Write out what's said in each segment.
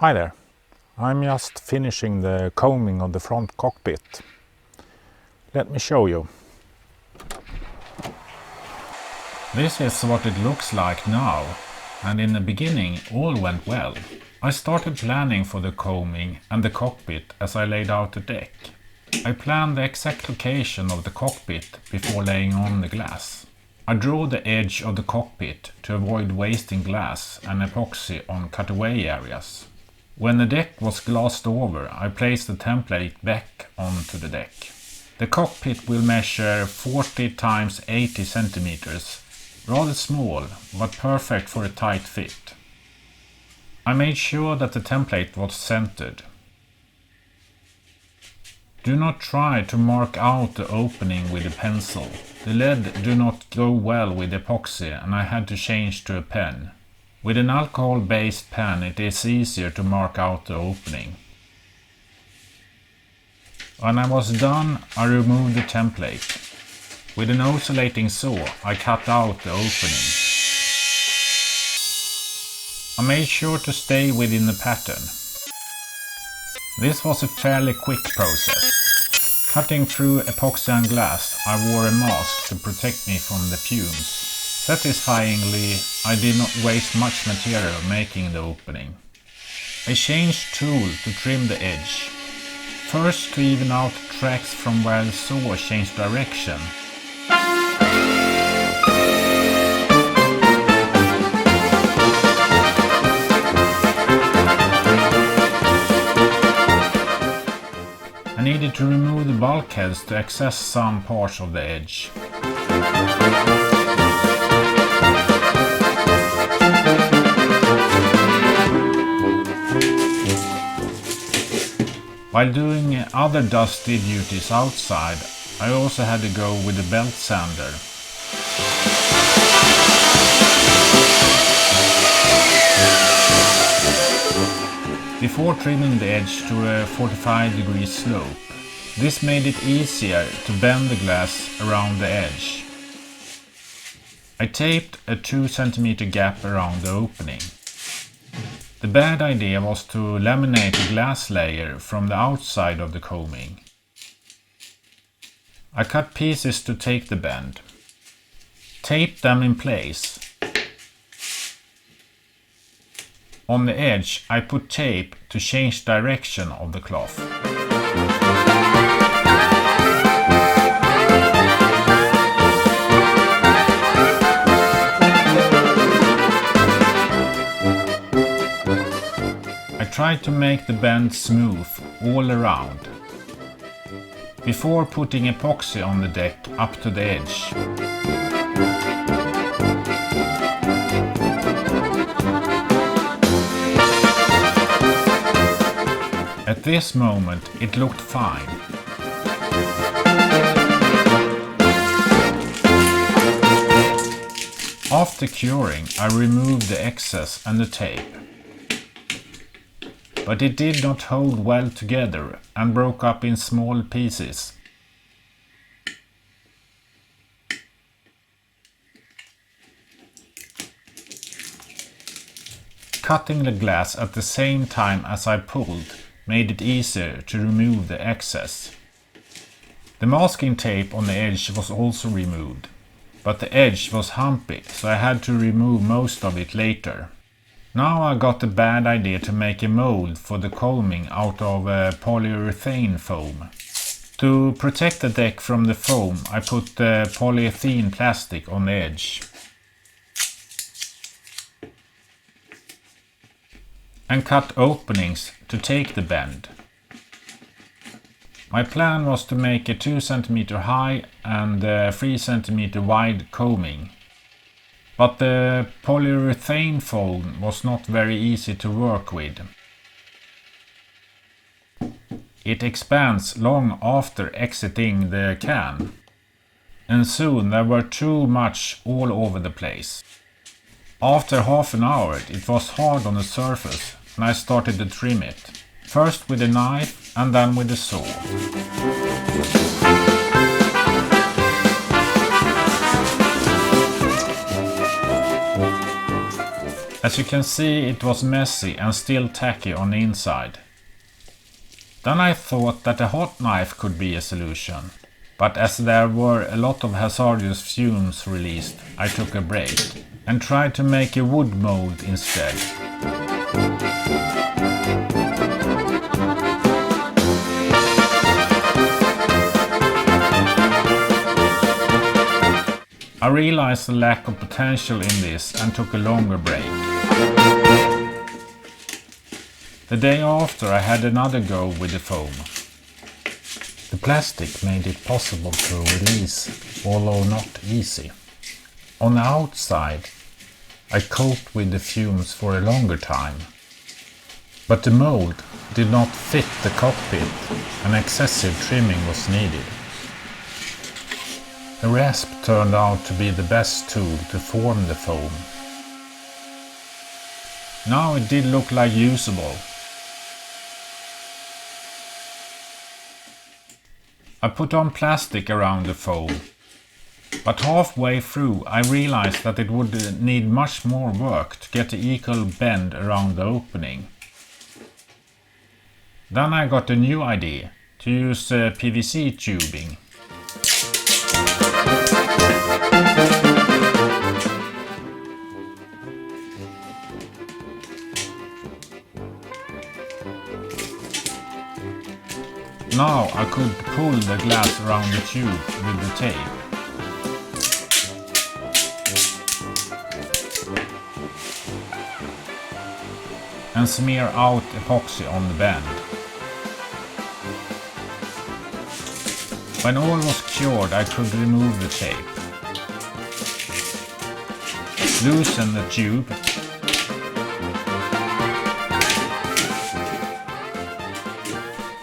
Hi there, I'm just finishing the coaming of the front cockpit. Let me show you. This is what it looks like now, and in the beginning all went well. I started planning for the coaming and the cockpit as I laid out the deck. I planned the exact location of the cockpit before laying on the glass. I drew the edge of the cockpit to avoid wasting glass and epoxy on cutaway areas. When the deck was glassed over, I placed the template back onto the deck. The cockpit will measure 40 x 80 centimeters, rather small, but perfect for a tight fit. I made sure that the template was centered. Do not try to mark out the opening with a pencil. The lead do not go well with epoxy and I had to change to a pen. With an alcohol-based pen it is easier to mark out the opening. When I was done, I removed the template. With an oscillating saw I cut out the opening. I made sure to stay within the pattern. This was a fairly quick process. Cutting through epoxy and glass, I wore a mask to protect me from the fumes. Satisfyingly, I did not waste much material making the opening. I changed tool to trim the edge. First to even out tracks from where the saw changed direction. I needed to remove the bulkheads to access some parts of the edge. While doing other dusty duties outside, I also had to go with the belt sander. Before trimming the edge to a 45-degree slope, this made it easier to bend the glass around the edge. I taped a 2 cm gap around the opening. The bad idea was to laminate a glass layer from the outside of the coaming. I cut pieces to take the bend. Taped them in place. On the edge I put tape to change direction of the cloth. I tried to make the bend smooth all around. Before putting epoxy on the deck up to the edge. At this moment it looked fine. After curing I removed the excess and the tape. But it did not hold well together and broke up in small pieces. Cutting the glass at the same time as I pulled made it easier to remove the excess. The masking tape on the edge was also removed, but the edge was humpy, so I had to remove most of it later. Now I got the bad idea to make a mold for the coaming out of polyurethane foam. To protect the deck from the foam, I put the polyethylene plastic on the edge. And cut openings to take the bend. My plan was to make a 2 cm high and 3 cm wide coaming. But the polyurethane foam was not very easy to work with. It expands long after exiting the can. And soon there were too much all over the place. After half an hour it was hard on the surface and I started to trim it. First with a knife and then with a saw. As you can see, it was messy and still tacky on the inside. Then I thought that a hot knife could be a solution, but as there were a lot of hazardous fumes released, I took a break and tried to make a wood mold instead. I realized the lack of potential in this and took a longer break. The day after I had another go with the foam. The plastic made it possible to release, although not easy. On the outside, I coped with the fumes for a longer time. But the mold did not fit the cockpit and excessive trimming was needed. A rasp turned out to be the best tool to form the foam. Now it did look like usable. I put on plastic around the foam, but halfway through I realized that it would need much more work to get the equal bend around the opening. Then I got a new idea, to use PVC tubing. Now I could pull the glass around the tube with the tape. And smear out epoxy on the bend. When all was cured, I could remove the tape. Loosen the tube.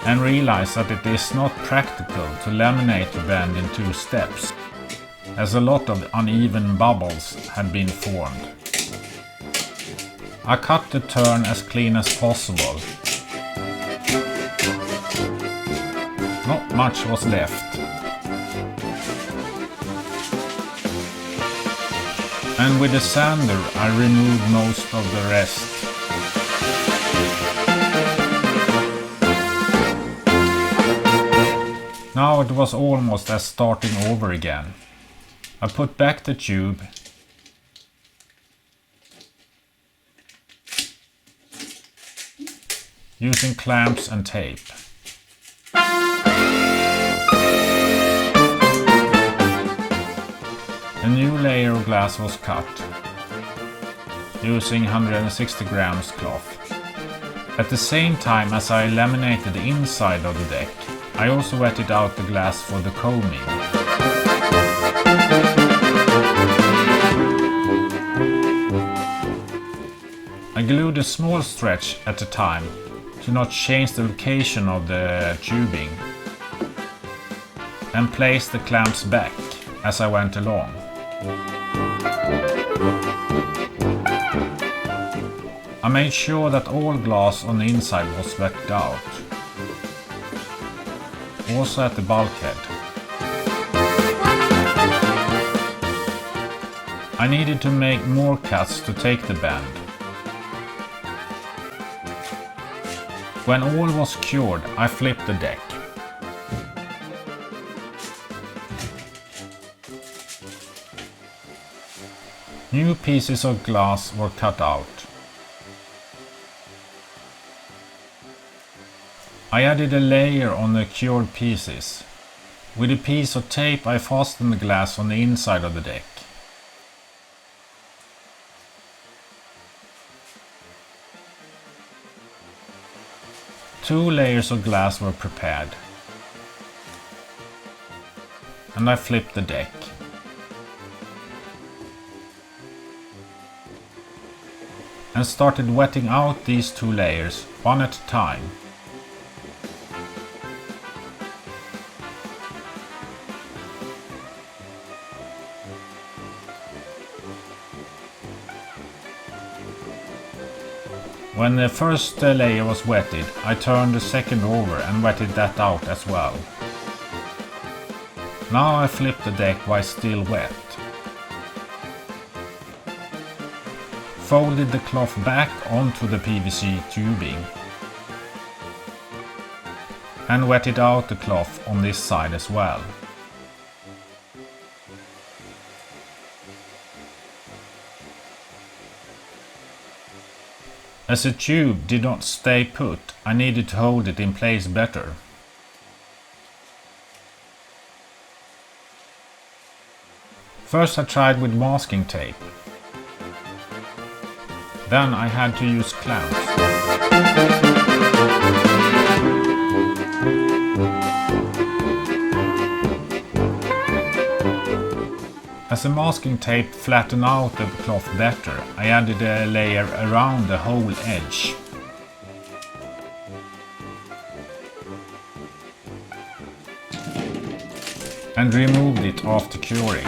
And realize that it is not practical to laminate the bend in 2 steps, as a lot of uneven bubbles had been formed. I cut the turn as clean as possible. Not much was left. And with the sander I removed most of the rest. Now it was almost as starting over again. I put back the tube. Using clamps and tape. A new layer of glass was cut. Using 160 grams cloth. At the same time as I laminated the inside of the deck, I also wetted out the glass for the coaming. I glued a small stretch at a time to not change the location of the tubing and placed the clamps back as I went along. I made sure that all glass on the inside was wetted out. Also at the bulkhead. I needed to make more cuts to take the bend. When all was cured, I flipped the deck. New pieces of glass were cut out. I added a layer on the cured pieces. With a piece of tape I fastened the glass on the inside of the deck. Two layers of glass were prepared. And I flipped the deck. And started wetting out these 2 layers, one at a time. When the first layer was wetted, I turned the second over and wetted that out as well. Now I flipped the deck while still wet. folded the cloth back onto the PVC tubing and wetted out the cloth on this side as well. As the tube did not stay put, I needed to hold it in place better. First I tried with masking tape. Then I had to use clamps. As the masking tape flattened out the cloth better, I added a layer around the whole edge. And removed it after curing.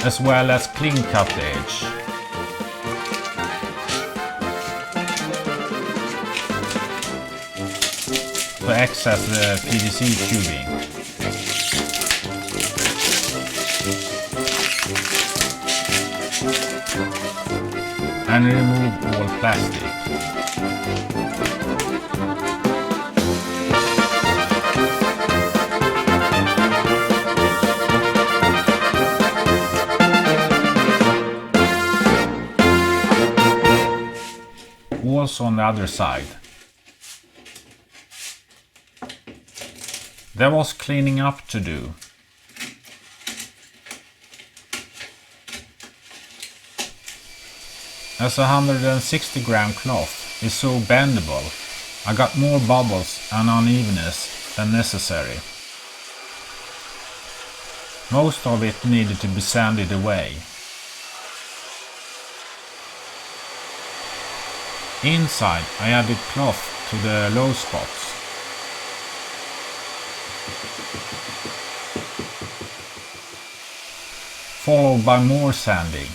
As well as clean cut the edge. To access the PVC tubing. And remove all plastic. Also on the other side. There was cleaning up to do. As a 160 gram cloth is so bendable, I got more bubbles and unevenness than necessary. Most of it needed to be sanded away. Inside I added cloth to the low spots. Followed by more sanding.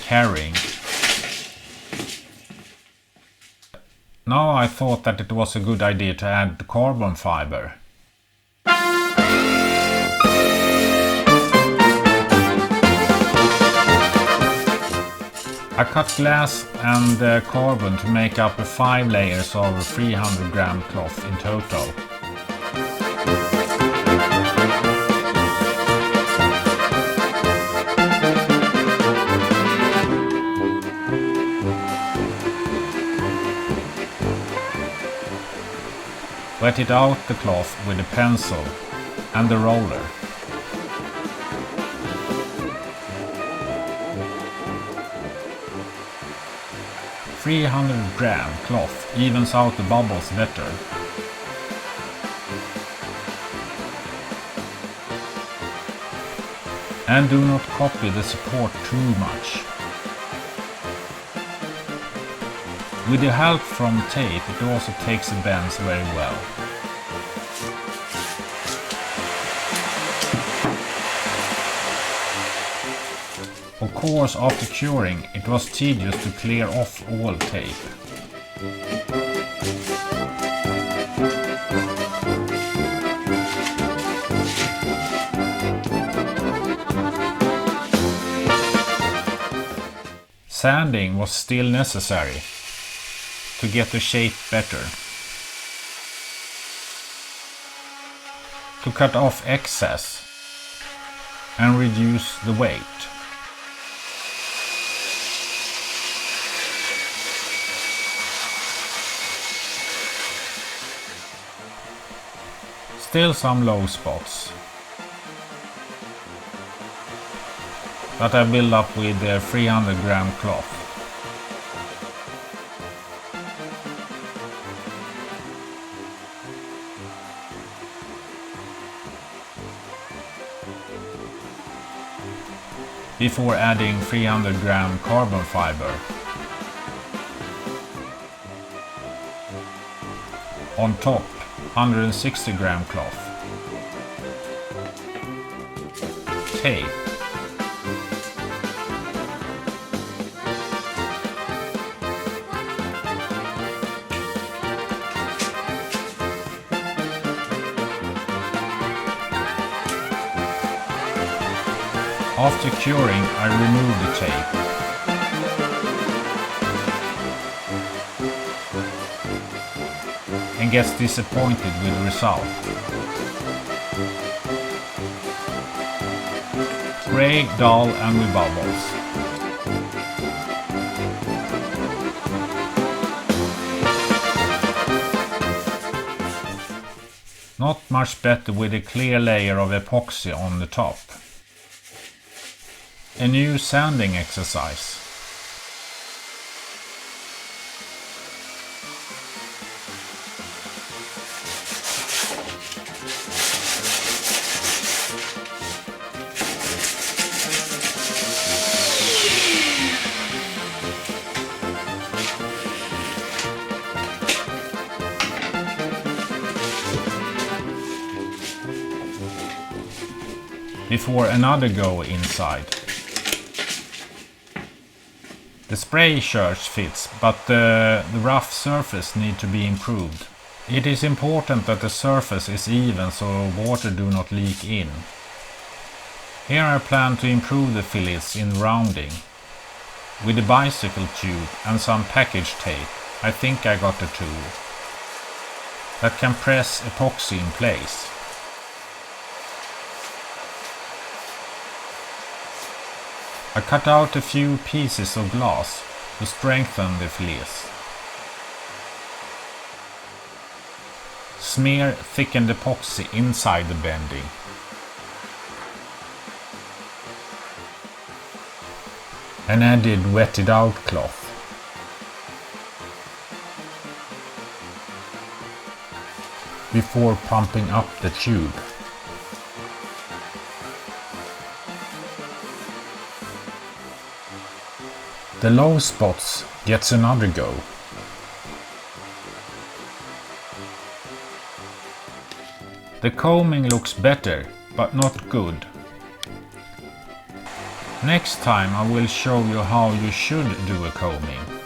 Carrying. Now I thought that it was a good idea to add the carbon fiber. I cut glass and carbon to make up 5 layers of 300 gram cloth in total. Wetted out the cloth with a pencil and the roller. .300 gram cloth evens out the bubbles better. And do not copy the support too much. With the help from tape, it also takes the bends very well. Of course, after curing, it was tedious to clear off all tape. Sanding was still necessary to get the shape better. To cut off excess and reduce the weight. Still some low spots that I build up with the 300 gram cloth. Before adding 300 gram carbon fiber. On top, 160 gram cloth. tape. After curing, I remove the tape. And gets disappointed with the result. Grey, dull and with bubbles. Not much better with a clear layer of epoxy on the top. A new sanding exercise. Before another go inside. The spray church fits, but the rough surface need to be improved. It is important that the surface is even so water do not leak in. Here I plan to improve the fillets in rounding. With the bicycle tube and some package tape, I think I got a tool that can press epoxy in place. I cut out a few pieces of glass to strengthen the fillets. Smear thickened epoxy inside the bending. And added wetted out cloth. Before pumping up the tube. The low spots gets another go. The coaming looks better, but not good. Next time I will show you how you should do a coaming.